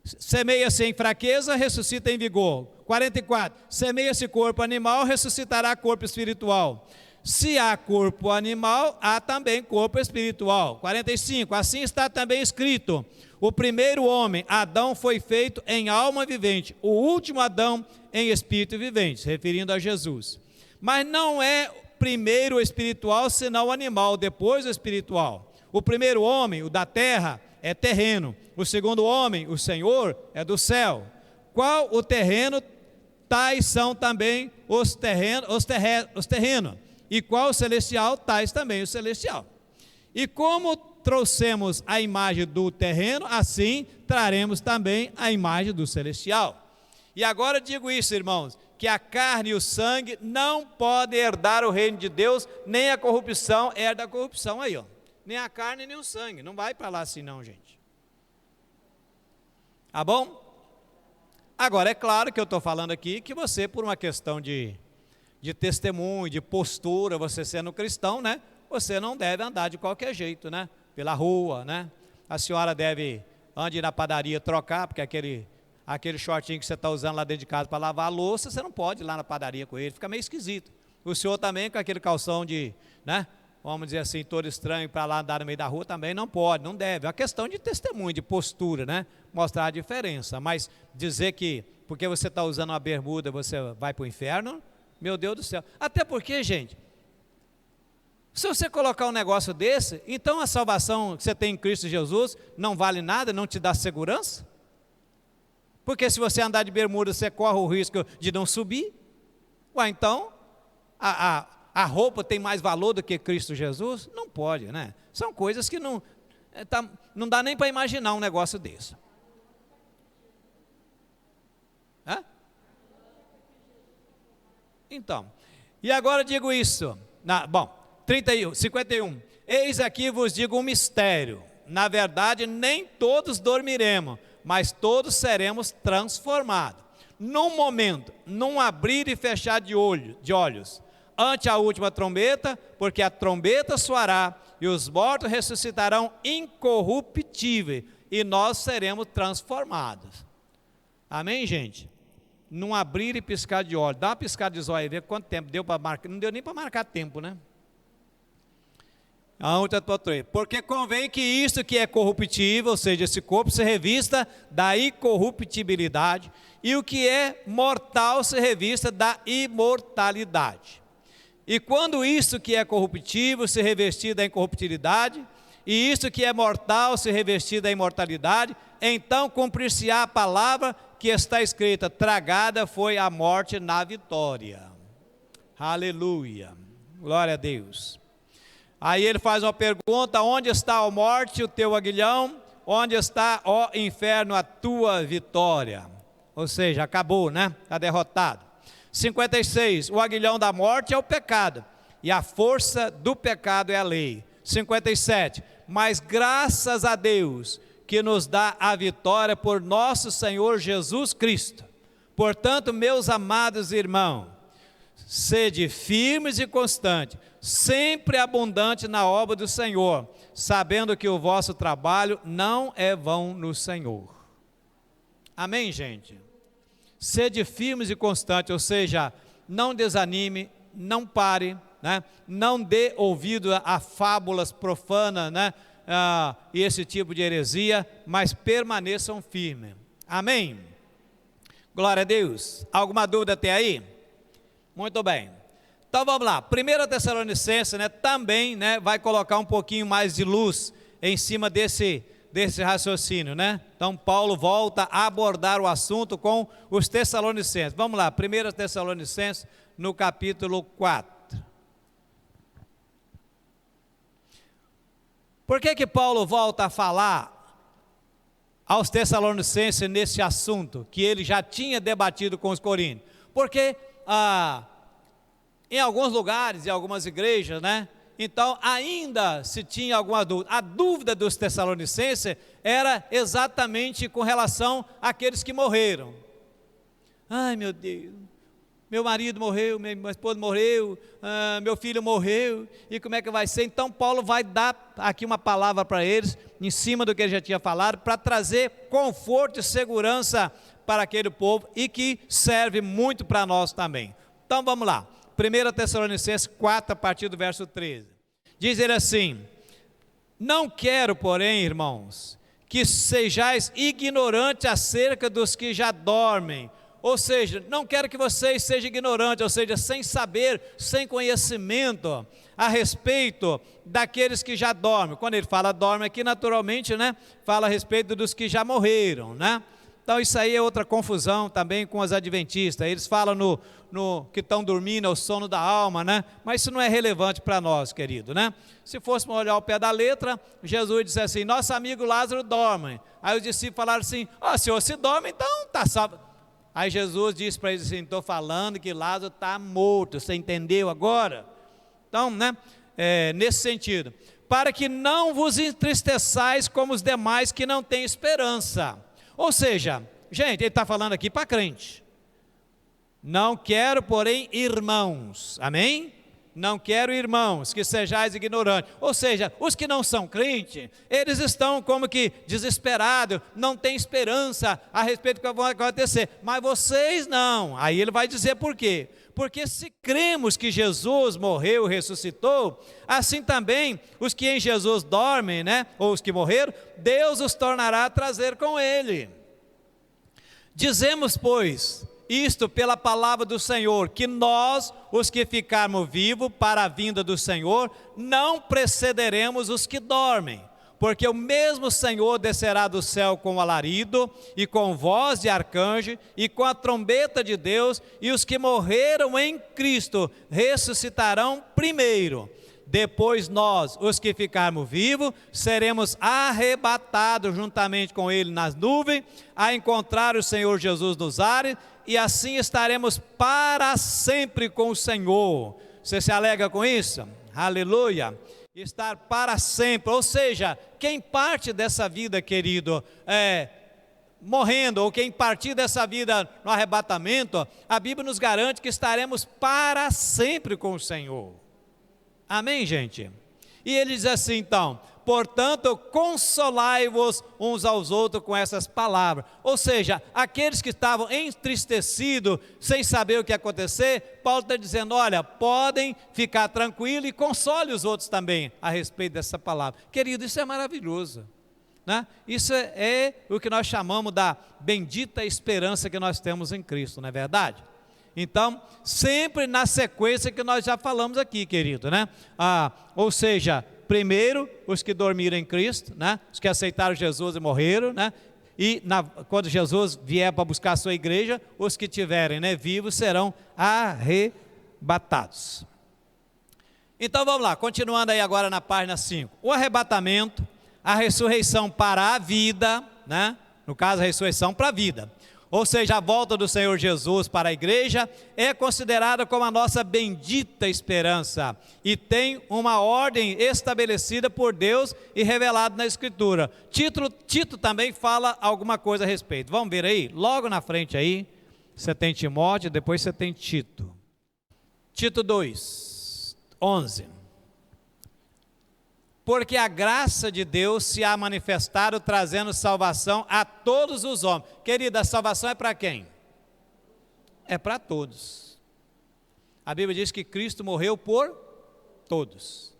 Semeia-se em fraqueza, ressuscita em vigor. 44, semeia-se corpo animal, ressuscitará corpo espiritual. Se há corpo animal, há também corpo espiritual. 45, assim está também escrito: o primeiro homem, Adão, foi feito em alma vivente, o último Adão em espírito vivente, se referindo a Jesus. Mas não é primeiro o espiritual, senão o animal, depois o espiritual. O primeiro homem, o da terra, é terreno. O segundo homem, o Senhor, é do céu. Qual o terreno tais são também os terrenos, e qual o celestial, tais também o celestial. E como trouxemos a imagem do terreno, assim traremos também a imagem do celestial. E agora digo isso, irmãos, que a carne e o sangue não podem herdar o reino de Deus, nem a corrupção herda a corrupção aí, ó. Nem a carne, nem o sangue, não vai para lá assim não, gente. Tá bom? Agora, é claro que eu estou falando aqui que você, por uma questão de testemunho, de postura, você sendo cristão, né? Você não deve andar de qualquer jeito, né? Pela rua, né? A senhora deve ir na padaria trocar, porque aquele shortinho que você está usando lá dentro de casa para lavar a louça, você não pode ir lá na padaria com ele, fica meio esquisito. O senhor também com aquele calção né? Vamos dizer assim, todo estranho para lá andar no meio da rua também não pode, não deve. É uma questão de testemunho, de postura, né? Mostrar a diferença, mas dizer que porque você está usando uma bermuda você vai para o inferno, meu Deus do céu. Até porque, gente, se você colocar um negócio desse, então a salvação que você tem em Cristo Jesus não vale nada, não te dá segurança? Porque se você andar de bermuda, você corre o risco de não subir. Ué, então, a roupa tem mais valor do que Cristo Jesus? Não pode, né? São coisas que não dá nem para imaginar um negócio desse. Hã? Então, e agora digo isso, 51, eis aqui vos digo um mistério, na verdade nem todos dormiremos, mas todos seremos transformados, num momento, num abrir e fechar de olhos, ante a última trombeta, porque a trombeta soará, e os mortos ressuscitarão incorruptíveis, e nós seremos transformados. Amém, gente? Num abrir e piscar de olhos. Dá uma piscada de zóio e ver quanto tempo deu para marcar. Não deu nem para marcar tempo, né? Porque convém que isto que é corruptível, ou seja, esse corpo se revista da incorruptibilidade, e o que é mortal se revista da imortalidade. E quando isto que é corruptível se revestir da incorruptibilidade, e isto que é mortal se revestir da imortalidade, então cumprir-se-á a palavra que está escrita: tragada foi a morte na vitória. Aleluia, glória a Deus. Aí ele faz uma pergunta: onde está, ó morte, o teu aguilhão? Onde está, ó inferno, a tua vitória? Ou seja, acabou, né? Está derrotado. 56, o aguilhão da morte é o pecado, e a força do pecado é a lei. 57, mas graças a Deus, que nos dá a vitória por nosso Senhor Jesus Cristo. Portanto, meus amados irmãos, sede firmes e constantes, sempre abundante na obra do Senhor, sabendo que o vosso trabalho não é vão no Senhor. Amém, gente? Sede firmes e constantes, ou seja, não desanime, não pare, né? Não dê ouvido a fábulas profanas, né? E esse tipo de heresia, mas permaneçam firmes. Amém? Glória a Deus. Alguma dúvida até aí? Muito bem. Então vamos lá. 1 Tessalonicenses, né, também, né, vai colocar um pouquinho mais de luz em cima desse raciocínio, né? Então Paulo volta a abordar o assunto com os Tessalonicenses. Vamos lá. 1 Tessalonicenses, no capítulo 4. Por que Paulo volta a falar aos Tessalonicenses nesse assunto que ele já tinha debatido com os coríntios? Porque em alguns lugares, em algumas igrejas, né? Então ainda se tinha alguma dúvida. A dúvida dos Tessalonicenses era exatamente com relação àqueles que morreram. Ai, meu Deus, meu marido morreu, minha esposa morreu, meu filho morreu, e como é que vai ser? Então Paulo vai dar aqui uma palavra para eles, em cima do que ele já tinha falado, para trazer conforto e segurança para aquele povo, e que serve muito para nós também. Então vamos lá, 1 Tessalonicenses 4, a partir do verso 13, diz ele assim: não quero, porém, irmãos, que sejais ignorantes acerca dos que já dormem. Ou seja, não quero que vocês sejam ignorantes, ou seja, sem saber, sem conhecimento a respeito daqueles que já dormem. Quando ele fala dorme aqui, naturalmente, né, fala a respeito dos que já morreram, né? Então isso aí é outra confusão também com os adventistas. Eles falam no que estão dormindo, é o sono da alma, né? Mas isso não é relevante para nós, querido, né? Se fôssemos olhar ao pé da letra, Jesus disse assim: nosso amigo Lázaro dorme. Aí os discípulos falaram assim: senhor, se dorme, então está salvo. Aí Jesus disse para eles assim: estou falando que Lázaro está morto, você entendeu agora? Então, né, nesse sentido, para que não vos entristeçais como os demais que não têm esperança. Ou seja, gente, ele está falando aqui para crente. Não quero, porém, irmãos, amém? Não quero, irmãos, que sejais ignorantes. Ou seja, os que não são crentes, eles estão como que desesperados, não têm esperança a respeito do que vai acontecer. Mas vocês não. Aí ele vai dizer por quê? Porque se cremos que Jesus morreu e ressuscitou, assim também os que em Jesus dormem, né, ou os que morreram, Deus os tornará a trazer com ele. Dizemos, pois, isto pela palavra do Senhor, que nós, os que ficarmos vivos para a vinda do Senhor, não precederemos os que dormem. Porque o mesmo Senhor descerá do céu com alarido, e com voz de arcanjo, e com a trombeta de Deus, e os que morreram em Cristo ressuscitarão primeiro. Depois nós, os que ficarmos vivos, seremos arrebatados juntamente com Ele nas nuvens, a encontrar o Senhor Jesus nos ares, e assim estaremos para sempre com o Senhor. Você se alegra com isso? Aleluia! Estar para sempre, ou seja, quem parte dessa vida, querido, morrendo, ou quem partir dessa vida no arrebatamento, a Bíblia nos garante que estaremos para sempre com o Senhor. Amém, gente? E ele diz assim então: portanto, consolai-vos uns aos outros com essas palavras. Ou seja, aqueles que estavam entristecidos, sem saber o que ia acontecer, Paulo está dizendo: olha, podem ficar tranquilos e console os outros também a respeito dessa palavra. Querido, isso é maravilhoso, né? Isso é o que nós chamamos da bendita esperança que nós temos em Cristo, não é verdade? Então, sempre na sequência que nós já falamos aqui, querido, né? Ou seja, primeiro os que dormiram em Cristo, né? Os que aceitaram Jesus e morreram, né? E quando Jesus vier para buscar a sua igreja, os que tiverem, né, vivos serão arrebatados. Então vamos lá, continuando aí agora na página 5. O arrebatamento, a ressurreição para a vida, né? No caso, a ressurreição para a vida. Ou seja, a volta do Senhor Jesus para a igreja é considerada como a nossa bendita esperança e tem uma ordem estabelecida por Deus e revelada na Escritura. Tito também fala alguma coisa a respeito. Vamos ver aí? Logo na frente aí, você tem Timóteo, depois você tem Tito. Tito 2, 11. Porque a graça de Deus se há manifestado trazendo salvação a todos os homens. Querida, a salvação é para quem? É para todos. A Bíblia diz que Cristo morreu por todos.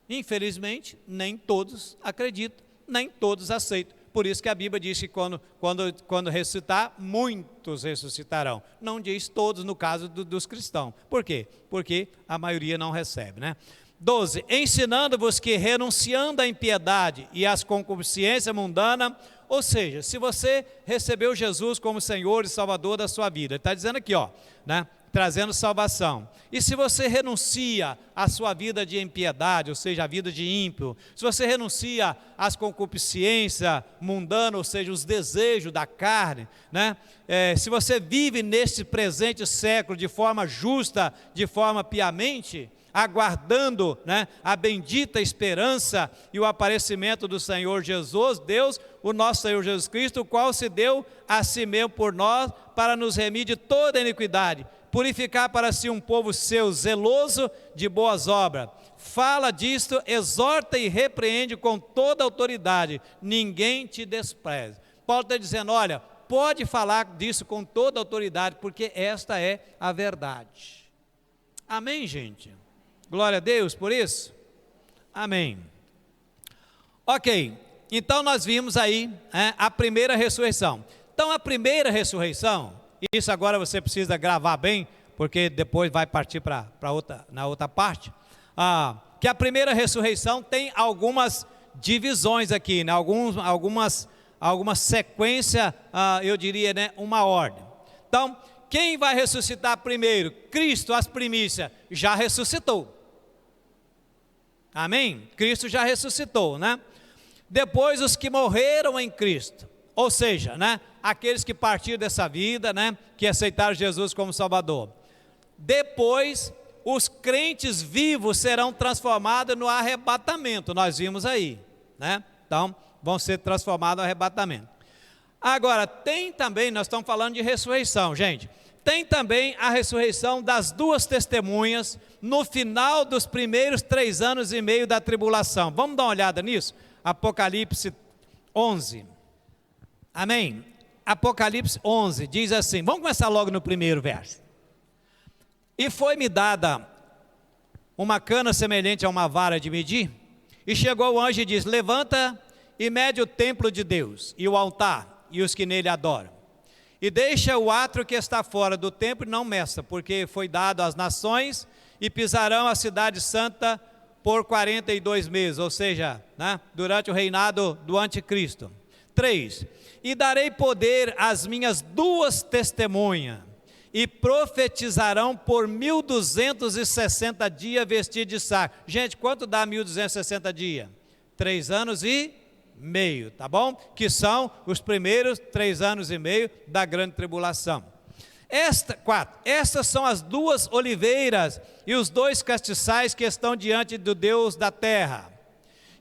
Infelizmente, nem todos acreditam, nem todos aceitam. Por isso que a Bíblia diz que quando ressuscitar, muitos ressuscitarão. Não diz todos no caso dos cristãos. Por quê? Porque a maioria não recebe, né? 12, ensinando-vos que renunciando à impiedade e às concupiscências mundanas, ou seja, se você recebeu Jesus como Senhor e Salvador da sua vida, ele está dizendo aqui, né, trazendo salvação, e se você renuncia à sua vida de impiedade, ou seja, a vida de ímpio, se você renuncia às concupiscências mundanas, ou seja, os desejos da carne, né, se você vive neste presente século de forma justa, de forma piamente, aguardando, né, a bendita esperança e o aparecimento do Senhor Jesus, Deus, o nosso Senhor Jesus Cristo, o qual se deu a si mesmo por nós, para nos remir de toda iniquidade, purificar para si um povo seu, zeloso de boas obras. Fala disto, exorta e repreende com toda autoridade, ninguém te despreze. Paulo está dizendo, olha, pode falar disso com toda autoridade, porque esta é a verdade. Amém, gente? Glória a Deus por isso? Amém. Ok, então nós vimos aí a primeira ressurreição. Então a primeira ressurreição, isso agora você precisa gravar bem, porque depois vai partir na outra parte, que a primeira ressurreição tem algumas divisões aqui, né? algumas alguma sequência, eu diria, né, uma ordem. Então, quem vai ressuscitar primeiro? Cristo, as primícias, já ressuscitou. Amém? Cristo já ressuscitou, né? Depois os que morreram em Cristo, ou seja, né, aqueles que partiram dessa vida, né, que aceitaram Jesus como Salvador. Depois, os crentes vivos serão transformados no arrebatamento, nós vimos aí, né? Então, vão ser transformados no arrebatamento. Agora, tem também, nós estamos falando de ressurreição, gente. Tem também a ressurreição das duas testemunhas no final dos primeiros 3 anos e meio da tribulação. Vamos dar uma olhada nisso? Apocalipse 11. Amém? Apocalipse 11 diz assim, vamos começar logo no primeiro verso. E foi-me dada uma cana semelhante a uma vara de medir, e chegou o anjo e disse, levanta e mede o templo de Deus, e o altar, e os que nele adoram. E deixa o átrio que está fora do templo e não meça, porque foi dado às nações, e pisarão a cidade santa por 42 meses, ou seja, né, durante o reinado do anticristo. 3. E darei poder às minhas duas testemunhas, e profetizarão por 1260 dias vestidos de saco. Gente, quanto dá 1260 dias? 3 anos e meio, tá bom? Que são os primeiros 3 anos e meio da grande tribulação. 4. Estas são as duas oliveiras e os 2 castiçais que estão diante do Deus da terra.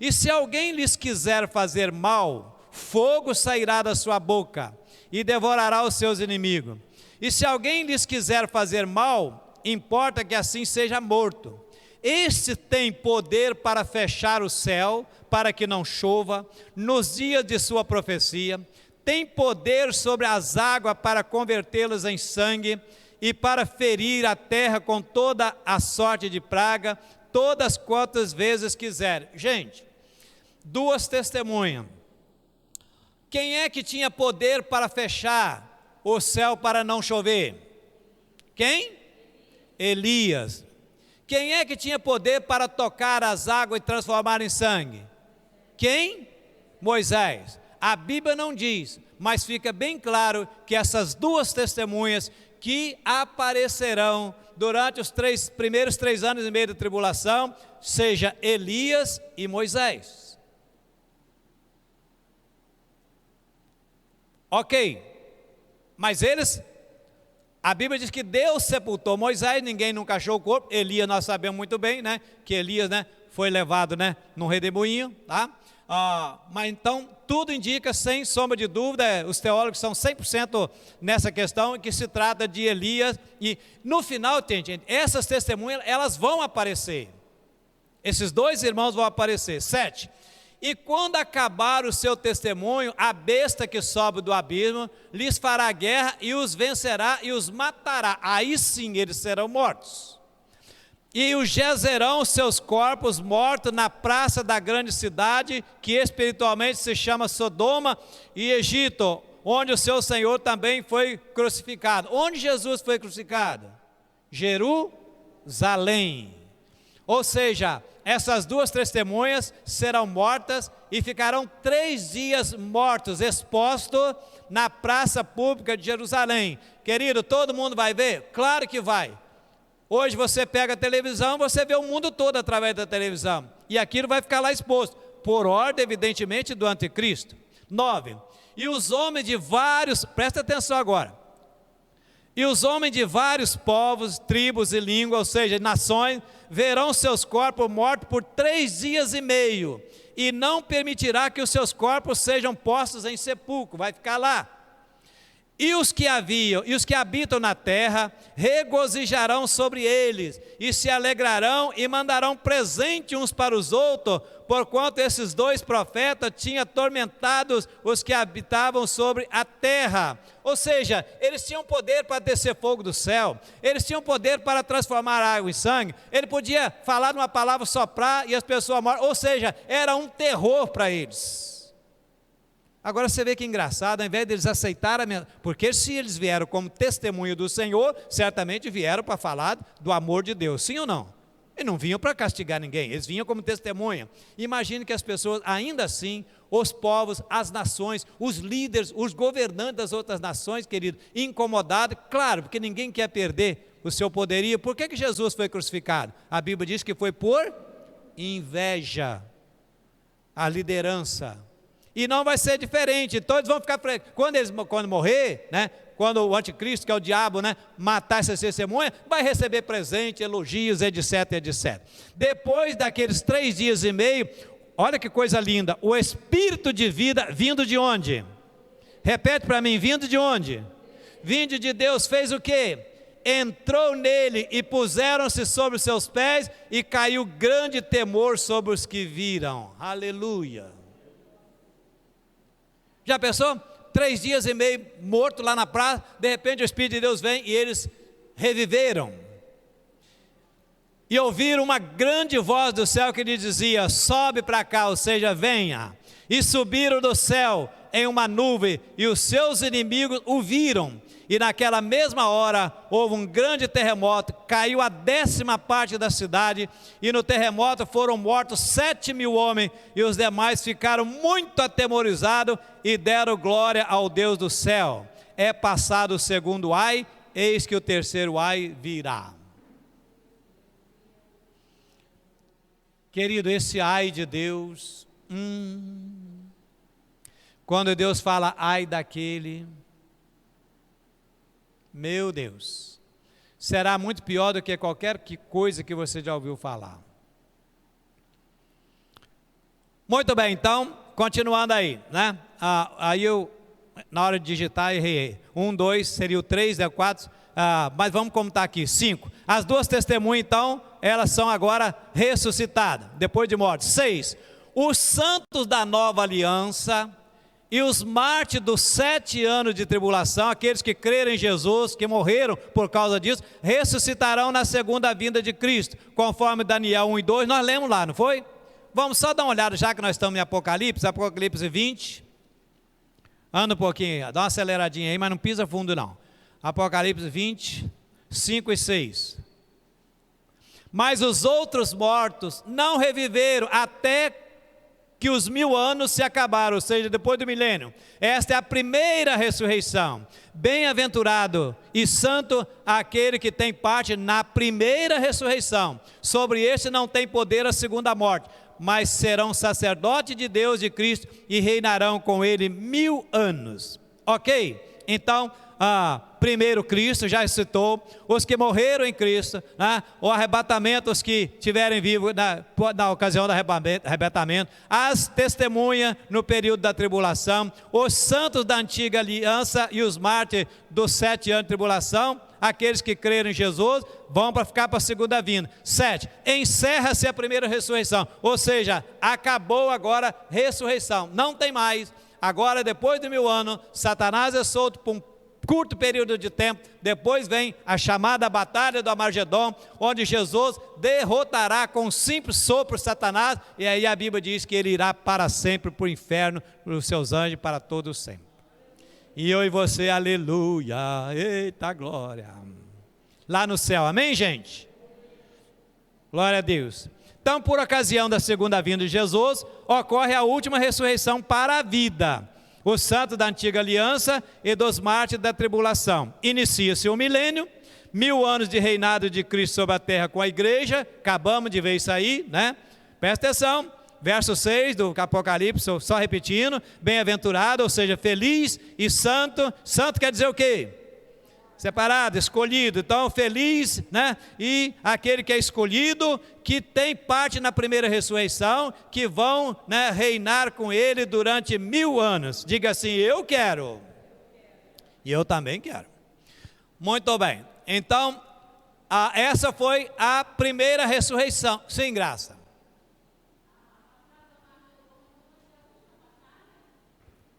E se alguém lhes quiser fazer mal, fogo sairá da sua boca e devorará os seus inimigos. E se alguém lhes quiser fazer mal, importa que assim seja morto. Este tem poder para fechar o céu, para que não chova, nos dias de sua profecia, tem poder sobre as águas para convertê-las em sangue, e para ferir a terra com toda a sorte de praga, todas quantas vezes quiser. Gente, 2 testemunhas. Quem é que tinha poder para fechar o céu para não chover? Quem? Elias. Quem é que tinha poder para tocar as águas e transformar em sangue? Quem? Moisés. A Bíblia não diz, mas fica bem claro que essas 2 testemunhas que aparecerão durante os primeiros 3 anos e meio da tribulação, seja Elias e Moisés. Ok, mas eles, a Bíblia diz que Deus sepultou Moisés, ninguém nunca achou o corpo. Elias nós sabemos muito bem, né, que Elias, né, foi levado, né, num redemoinho, tá? Mas então tudo indica, sem sombra de dúvida, os teólogos são 100% nessa questão, que se trata de Elias, e no final, gente, essas testemunhas, elas vão aparecer, esses 2 irmãos vão aparecer. 7. E quando acabar o seu testemunho, a besta que sobe do abismo lhes fará guerra e os vencerá e os matará. Aí sim eles serão mortos. E os jazerão seus corpos mortos na praça da grande cidade, que espiritualmente se chama Sodoma e Egito, onde o seu Senhor também foi crucificado. Onde Jesus foi crucificado? Jerusalém. Ou seja, essas 2 testemunhas serão mortas e ficarão 3 dias mortos, expostos na praça pública de Jerusalém. Querido, todo mundo vai ver? Claro que vai. Hoje você pega a televisão, você vê o mundo todo através da televisão, e aquilo vai ficar lá exposto, por ordem evidentemente do anticristo. 9. E os homens de vários, presta atenção agora, e os homens de vários povos, tribos e línguas, ou seja, nações, verão seus corpos mortos por 3 dias e meio, e não permitirá que os seus corpos sejam postos em sepulcro, vai ficar lá. E os que habitam na terra regozijarão sobre eles, e se alegrarão e mandarão presente uns para os outros, porquanto esses 2 profetas tinham atormentado os que habitavam sobre a terra. Ou seja, eles tinham poder para descer fogo do céu, eles tinham poder para transformar água em sangue, ele podia falar uma palavra, soprar e as pessoas morrem, ou seja, era um terror para eles. Agora você vê que engraçado, ao invés deles aceitarem, porque se eles vieram como testemunho do Senhor, certamente vieram para falar do amor de Deus, sim ou não? E não vinham para castigar ninguém, eles vinham como testemunha. Imagine que as pessoas, ainda assim, os povos, as nações, os líderes, os governantes das outras nações, querido, incomodados, claro, porque ninguém quer perder o seu poderio. Por que Jesus foi crucificado? A Bíblia diz que foi por inveja, a liderança. E não vai ser diferente, todos vão ficar, quando morrer, né? Quando o anticristo, que é o diabo, né, matar essa testemunha, vai receber presente, elogios, etc, etc. Depois daqueles 3 dias e meio, olha que coisa linda, o Espírito de vida, vindo de onde? Repete para mim, vindo de onde? Vindo de Deus, fez o quê? Entrou nele e puseram-se sobre os seus pés e caiu grande temor sobre os que viram. Aleluia. Já pensou? 3 dias e meio morto lá na praça, de repente o Espírito de Deus vem e eles reviveram. E ouviram uma grande voz do céu que lhe dizia: sobe para cá, ou seja, venha. E subiram do céu em uma nuvem, e os seus inimigos o viram. E naquela mesma hora houve um grande terremoto, caiu a 10ª parte da cidade, e no terremoto foram mortos 7.000 homens, e os demais ficaram muito atemorizados e deram glória ao Deus do céu. É passado o segundo ai, eis que o terceiro ai virá. Querido, esse ai de Deus, quando Deus fala ai daquele, meu Deus, será muito pior do que qualquer coisa que você já ouviu falar. Muito bem, então, continuando aí, né? Aí eu, na hora de digitar, errei. 1, 2, seria o 3, 4, mas vamos contar aqui, 5. As 2 testemunhas, então, elas são agora ressuscitadas, depois de morte. 6. Os santos da nova aliança e os mártires dos 7 anos de tribulação, aqueles que creram em Jesus, que morreram por causa disso, ressuscitarão na segunda vinda de Cristo, conforme Daniel 1 e 2, nós lemos lá, não foi? Vamos só dar uma olhada, já que nós estamos em Apocalipse 20, anda um pouquinho, dá uma aceleradinha aí, mas não pisa fundo não. Apocalipse 20, 5 e 6. Mas os outros mortos não reviveram até que os 1000 anos se acabaram, ou seja, depois do milênio. Esta é a primeira ressurreição. Bem-aventurado e santo aquele que tem parte na primeira ressurreição. Sobre este não tem poder a segunda morte, mas serão sacerdotes de Deus, de Cristo, e reinarão com ele 1000 anos. Ok? Então, primeiro Cristo já citou, os que morreram em Cristo, né? O arrebatamento, os que estiverem vivos na ocasião do arrebatamento, as testemunhas no período da tribulação, os santos da antiga aliança e os mártires dos 7 anos de tribulação, aqueles que creram em Jesus, vão para ficar para a segunda vinda. 7, encerra-se a primeira ressurreição, ou seja, acabou agora a ressurreição, não tem mais. Agora, depois de 1000 anos, Satanás é solto por um curto período de tempo, depois vem a chamada batalha do Armagedon, onde Jesus derrotará com um simples sopro Satanás, e aí a Bíblia diz que ele irá para sempre para o inferno, para os seus anjos, para todos sempre. E eu e você, aleluia, eita glória, lá no céu, amém, gente? Glória a Deus. Então, por ocasião da segunda vinda de Jesus, ocorre a última ressurreição para a vida. Os santos da antiga aliança e dos mártires da tribulação. Inicia-se o milênio, 1000 anos de reinado de Cristo sobre a terra com a igreja. Acabamos de ver isso aí, né? Presta atenção, verso 6 do Apocalipse, só repetindo. Bem-aventurado, ou seja, feliz e santo. Santo quer dizer o quê? Separado, escolhido. Então, feliz, né? E aquele que é escolhido, que tem parte na primeira ressurreição, que vão, né, reinar com ele durante 1000 anos. Diga assim, eu quero. E eu também quero. Muito bem. Então, essa foi a primeira ressurreição. Sem graça.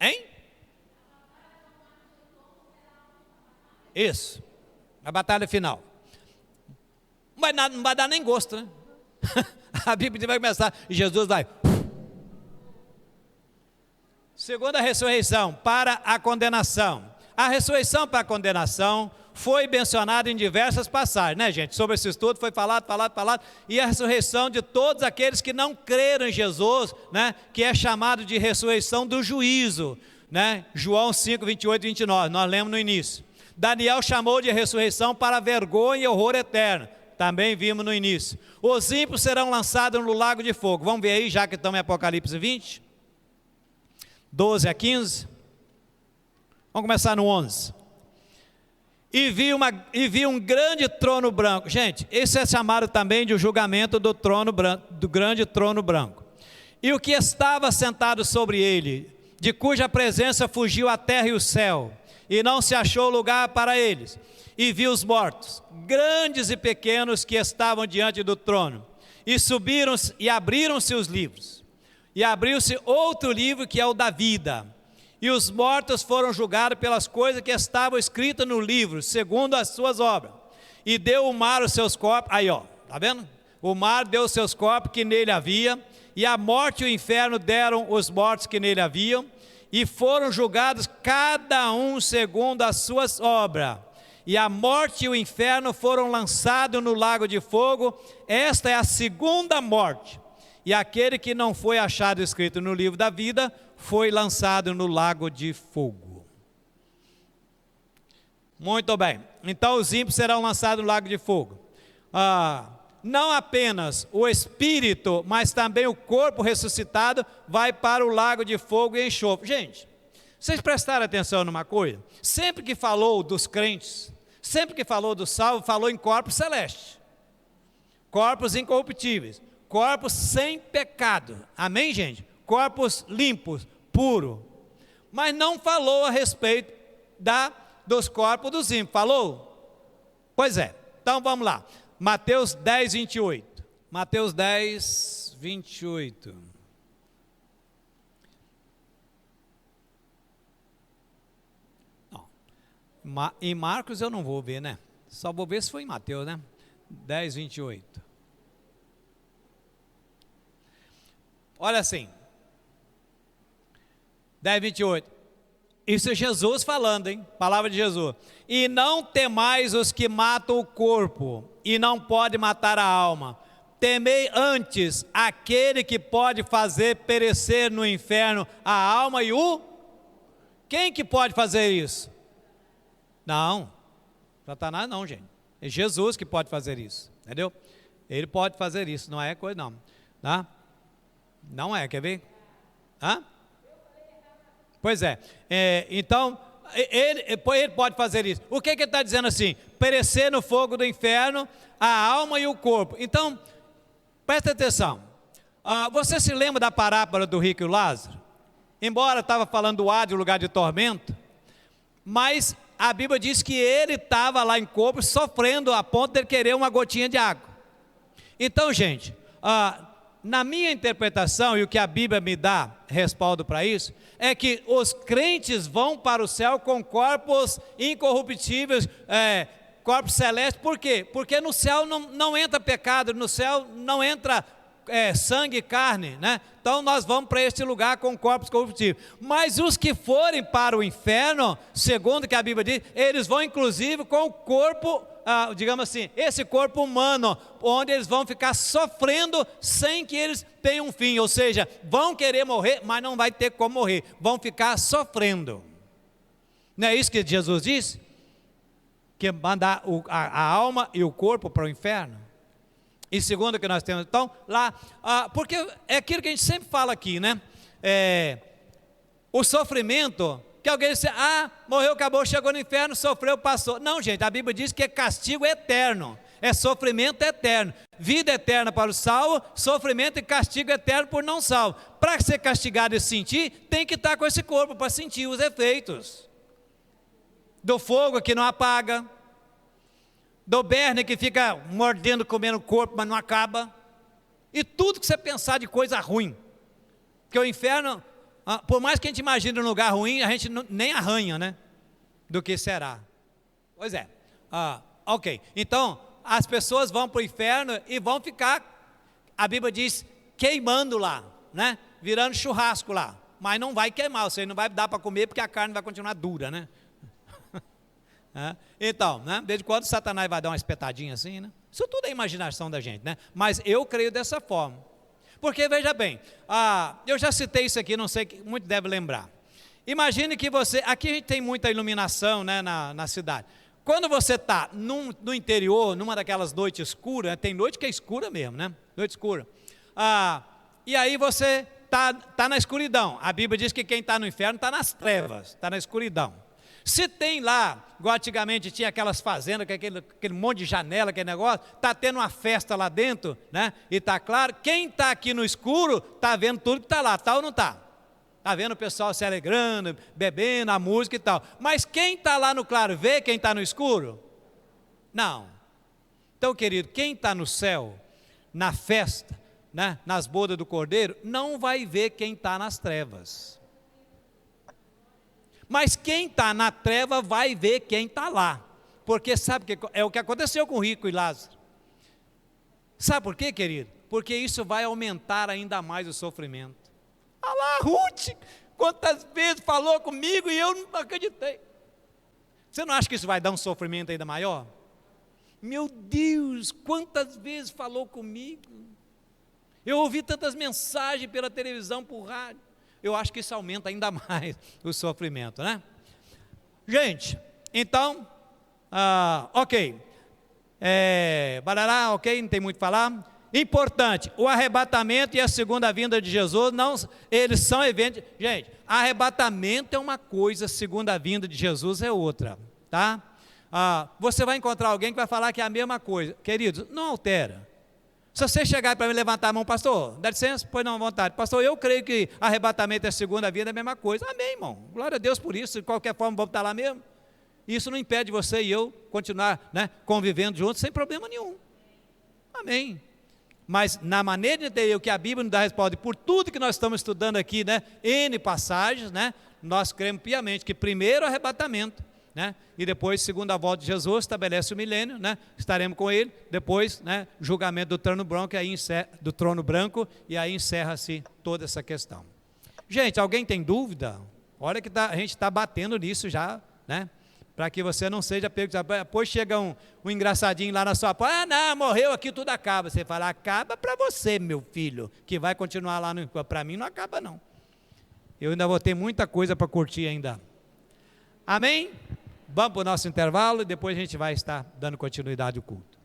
Hein? Isso, a batalha final. Não vai dar nem gosto, né? A Bíblia vai começar e Jesus vai. Segunda ressurreição para a condenação. A ressurreição para a condenação foi mencionado em diversas passagens, né, gente? Sobre esse estudo foi falado, e a ressurreição de todos aqueles que não creram em Jesus, né, que é chamado de ressurreição do juízo, né? João 5, 28 e 29, nós lemos no início. Daniel chamou de ressurreição para vergonha e horror eterno, também vimos no início. Os ímpios serão lançados no lago de fogo. Vamos ver aí, já que estamos em Apocalipse 20, 12 a 15. Vamos começar no 11. E vi um grande trono branco. Gente, esse é chamado também de o julgamento do trono branco, do grande trono branco. E o que estava sentado sobre ele, de cuja presença fugiu a terra e o céu, e não se achou lugar para eles. E vi os mortos, grandes e pequenos, que estavam diante do trono. E subiram e abriram-se os livros. E abriu-se outro livro, que é o da vida. E os mortos foram julgados pelas coisas que estavam escritas no livro, segundo as suas obras. E deu o mar os seus corpos. Aí, ó, tá vendo? O mar deu os seus corpos que nele havia, e a morte e o inferno deram os mortos que nele haviam, e foram julgados cada um segundo as suas obras. E a morte e o inferno foram lançados no lago de fogo. Esta é a segunda morte. E aquele que não foi achado escrito no livro da vida foi lançado no lago de fogo. Muito bem. Então os ímpios serão lançados no lago de fogo. Não apenas o espírito, mas também o corpo ressuscitado vai para o lago de fogo e enxofre. Gente, vocês prestaram atenção numa coisa? Sempre que falou dos crentes, sempre que falou do salvo, falou em corpos celestes, corpos incorruptíveis, corpos sem pecado. Amém, gente? Corpos limpos, puros. Mas não falou a respeito dos corpos dos ímpios. Falou? Pois é. Então vamos lá. Mateus 10, 28. Mateus 10, 28. Não. Em Marcos eu não vou ver, né? Só vou ver se foi em Mateus, né? 10, 28. Olha assim. 10, 28. Isso é Jesus falando, hein? Palavra de Jesus. E não temais os que matam o corpo, e não pode matar a alma. Temei antes aquele que pode fazer perecer no inferno a alma e o... Quem que pode fazer isso? Não. Satanás não, gente. É Jesus que pode fazer isso. Entendeu? Ele pode fazer isso, não é coisa não. Tá? Não é, quer ver? Hã? Pois é, então, ele pode fazer isso. O que ele está dizendo assim? Perecer no fogo do inferno a alma e o corpo. Então, presta atenção. Você se lembra da parábola do rico e o Lázaro? Embora estava falando do Hades, lugar de tormento, mas a Bíblia diz que ele estava lá em corpo sofrendo a ponto de ele querer uma gotinha de água. Então, gente, na minha interpretação, e o que a Bíblia me dá respaldo para isso, é que os crentes vão para o céu com corpos incorruptíveis, corpos celestes. Por quê? Porque no céu não entra pecado, no céu não entra sangue e carne, né? Então nós vamos para este lugar com corpos corruptíveis. Mas os que forem para o inferno, segundo o que a Bíblia diz, eles vão inclusive com o corpo, digamos assim, esse corpo humano, onde eles vão ficar sofrendo sem que eles tenham um fim, ou seja, vão querer morrer, mas não vai ter como morrer, vão ficar sofrendo. Não é isso que Jesus disse? Que mandar a alma e o corpo para o inferno? E segundo o que nós temos, então, lá, porque é aquilo que a gente sempre fala aqui, né? O sofrimento, que alguém diz, morreu, acabou, chegou no inferno, sofreu, passou. Não, gente, a Bíblia diz que é castigo eterno, é sofrimento eterno, vida eterna para o salvo, sofrimento e castigo eterno por não salvo. Para ser castigado e sentir, tem que estar com esse corpo para sentir os efeitos do fogo que não apaga, do berne que fica mordendo, comendo o corpo, mas não acaba, e tudo que você pensar de coisa ruim, porque o inferno, por mais que a gente imagine um lugar ruim, a gente nem arranha, né, do que será. Pois é, ok, então as pessoas vão para o inferno e vão ficar, a Bíblia diz, queimando lá, né, virando churrasco lá, mas não vai queimar, você não vai dar para comer porque a carne vai continuar dura, né. Então, né, de vez em quando Satanás vai dar uma espetadinha assim, né? Isso tudo é imaginação da gente, né? Mas eu creio dessa forma. Porque, veja bem, eu já citei isso aqui, não sei, muito deve lembrar. Imagine que aqui a gente tem muita iluminação, né, na cidade. Quando você está no interior, numa daquelas noites escuras, tem noite que é escura mesmo, né? Noite escura. E aí você está na escuridão. A Bíblia diz que quem está no inferno está nas trevas, está na escuridão. Se tem lá, igual antigamente tinha aquelas fazendas, com aquele monte de janela, aquele negócio, está tendo uma festa lá dentro, né? E está claro, quem está aqui no escuro está vendo tudo que está lá, está ou não está? Está vendo o pessoal se alegrando, bebendo, a música e tal. Mas quem está lá no claro vê quem está no escuro? Não. Então, querido, quem está no céu, na festa, né, nas bodas do Cordeiro, não vai ver quem está nas trevas. Mas quem está na treva vai ver quem está lá. Porque sabe que é o que aconteceu com o rico e Lázaro. Sabe por quê, querido? Porque isso vai aumentar ainda mais o sofrimento. Olha lá, Ruth, quantas vezes falou comigo e eu não acreditei. Você não acha que isso vai dar um sofrimento ainda maior? Meu Deus, quantas vezes falou comigo. Eu ouvi tantas mensagens pela televisão, por rádio. Eu acho que isso aumenta ainda mais o sofrimento, né? Gente, então, ok. Barará, ok, não tem muito a falar. Importante, o arrebatamento e a segunda vinda de Jesus, eles são eventos. Gente, arrebatamento é uma coisa, segunda vinda de Jesus é outra, tá? Você vai encontrar alguém que vai falar que é a mesma coisa. Queridos, não altera. Se você chegar para me levantar a mão, pastor, dá licença, pois não, à vontade. Pastor, eu creio que arrebatamento e a segunda vinda é a mesma coisa. Amém, irmão. Glória a Deus por isso. De qualquer forma, vamos estar lá mesmo. Isso não impede você e eu continuar, né, convivendo juntos sem problema nenhum. Amém. Mas na maneira de entender o que a Bíblia nos dá resposta, e por tudo que nós estamos estudando aqui, né, N passagens, né, nós cremos piamente que primeiro o arrebatamento, né, e depois, segunda volta de Jesus, estabelece o milênio, né, estaremos com ele, depois, né, julgamento do trono branco, e aí encerra-se toda essa questão. Gente, alguém tem dúvida? Olha que a gente está batendo nisso já, né, para que você não seja pego. Depois chega um engraçadinho lá na sua porta, não, morreu aqui, tudo acaba. Você fala, acaba para você, meu filho, que vai continuar lá, para mim não acaba não. Eu ainda vou ter muita coisa para curtir ainda. Amém? Vamos para o nosso intervalo e depois a gente vai estar dando continuidade ao culto.